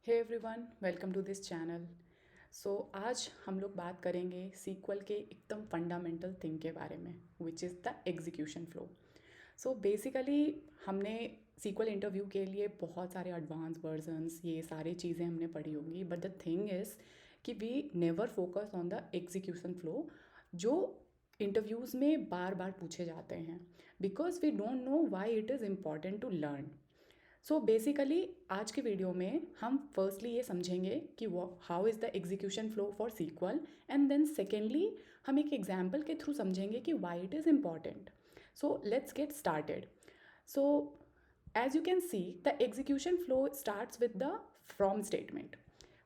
Hey everyone, welcome to this channel. आज हम लोग बात करेंगे सीक्वल के एकदम फंडामेंटल थिंग के बारे में, which is the execution flow. Basically हमने सीक्वल इंटरव्यू के लिए बहुत सारे एडवांस वर्जन्स, ये सारी चीज़ें हमने पढ़ी होंगी, बट द थिंग इज़ कि we never focus on the execution flow जो इंटरव्यूज़ में बार बार पूछे जाते हैं, because we don't know why it is important to learn. Basically आज के वीडियो में हम फर्स्टली ये समझेंगे कि how is the execution flow for SQL, and then secondly हम एक एग्जाम्पल के थ्रू समझेंगे कि why it is important. Let's get started. So as you can see, the execution flow starts with the from statement.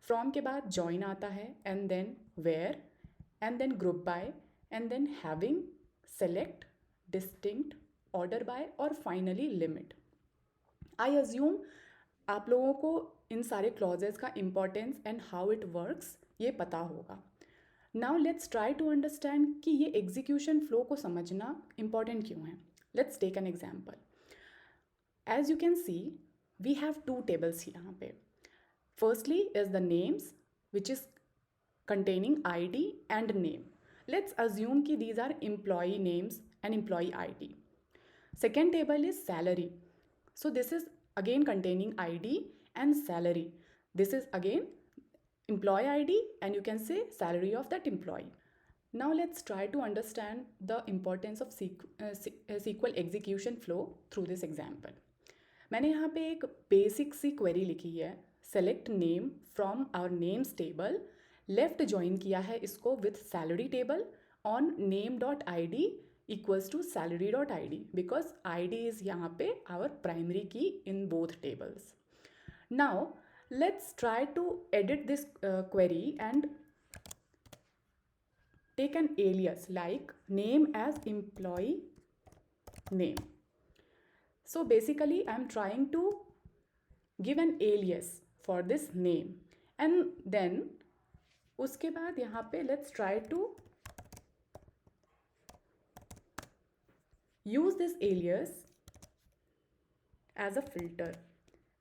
From के बाद join आता है, and then where, and then group by, and then having, select, distinct, order by और finally limit. I assume आप लोगों को इन सारे क्लॉजेस का importance and how it works ये पता होगा। Now let's try to understand कि ये एग्जीक्यूशन फ्लो को समझना इम्पॉर्टेंट क्यों है। Let's take an example. As you can see, we have two tables यहाँ पे। Firstly is the names which is containing ID and name. Let's assume कि these are employee names and employee ID. Second table is salary. So this is again containing ID and salary. This is again employee ID and you can say salary of that employee. Now let's try to understand the importance of SQL execution flow through this example. मैंने यहाँ पे एक basic सी query लिखी है, select name from our names table, left join किया है इसको with salary table on name dot I D equals to salary dot I D, because I D is यहाँ पे our primary key in both tables. Now let's try to edit this query and take an alias like name as employee name. So basically I'm trying to give an alias for this name, and then उसके बाद यहाँ पे let's try to use this alias as a filter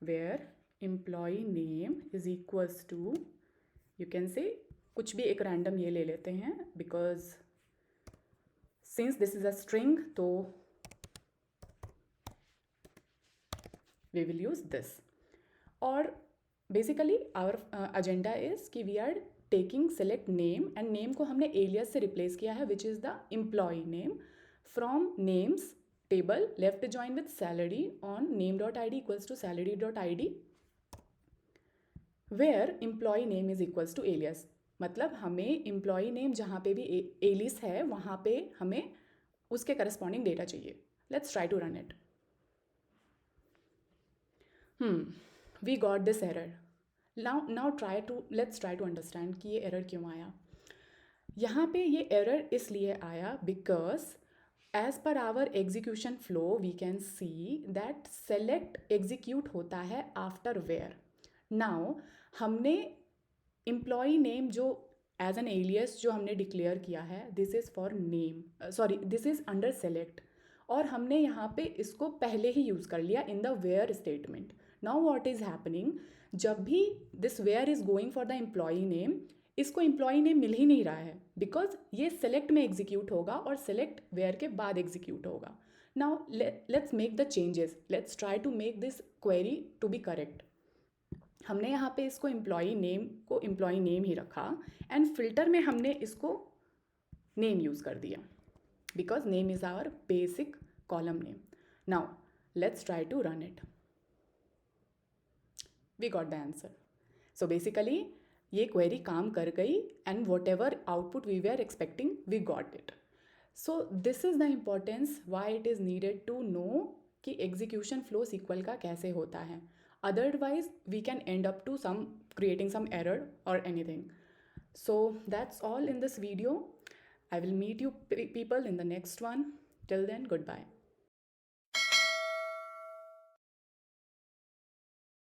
where employee name is equals to, you can say कुछ भी एक random ये ले लेते हैं, because since this is a string तो we will use this. और basically our agenda is कि we are taking select name and name को हमने alias से replace किया है, which is the employee name, from names table left join with salary on name dot id equals to salary dot id, where employee name is equals to alias. मतलब हमें employee name जहाँ पे भी alias है वहाँ पे हमें उसके corresponding data चाहिए. Let's try to run it. We got this error. Now let's try to understand कि ये error क्यों आया. यहाँ पे ये error इसलिए आया because as per our execution flow we can see that select execute होता है after where. Now हमने employee name जो as an alias जो हमने declare किया है, this is for name, this is under select, और हमने यहाँ पे इसको पहले ही यूज़ कर लिया in the where statement. Now what is happening, जब भी this where is going for the employee name, इसको employee name मिल ही नहीं रहा है, because ये select में execute होगा और select where के बाद execute होगा. Now let's make the changes. Let's try to make this query to be correct. हमने यहाँ पे इसको employee name को employee name ही रखा and filter में हमने इसको name यूज़ कर दिया, because name is our basic column name. Now let's try to run it. We got the answer. So basically ये query काम कर गई and whatever output we were expecting we got it. So this is the importance why it is needed to know कि execution flow SQL का कैसे होता है. Otherwise we can end up to creating some error or anything. So that's all in this video. I will meet you people in the next one. Till then, goodbye.